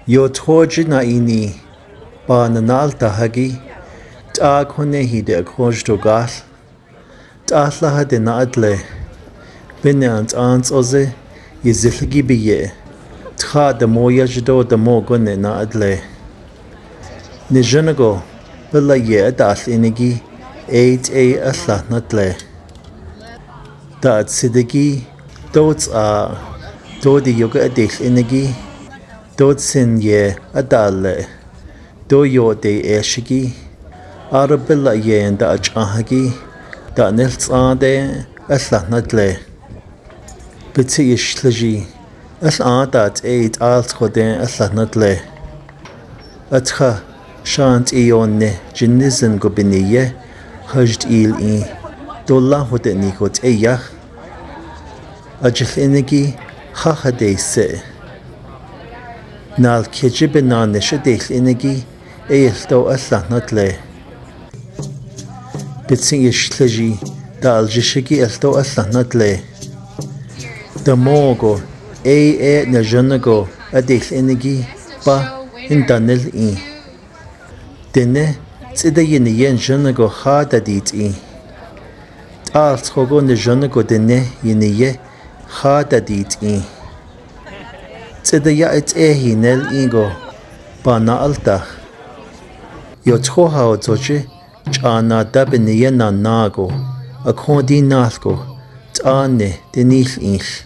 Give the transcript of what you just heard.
Yo toji na ini ba nanal tahagi ta kone hide koj to gal ta laha de na adle binant ans oze yizilgi biye tha de moya jdo de mogone na adle Nizhónígo billa ye dal inigi eight a Allah natle da sidigi dots a dodi yoga adil inigi dod sin ye adalle do yo de eshigi arabilla ye and da ahagi da nils ade Allah natle bitsi ishlaji as dat eight alt khode Allah natle atha shant ionne jinnizin gobiniye hajd il I dolla hodeni got eya ajil inigi ha hadese Nal kejib nan shadil inigi eilto Allah natle bitsin ishlaji dal jishigi elto Allah natle da mogo Nizhónígo adil inigi ba indanil I Dine tsida yen Nizhónígo ha dadit I Alt khogo Nizhónígo dine ye ha dadit I tsida ya hinel ingo ba na alta yo tkoha o toche chana dabiniye na nago akhodi nalgo tane denil inch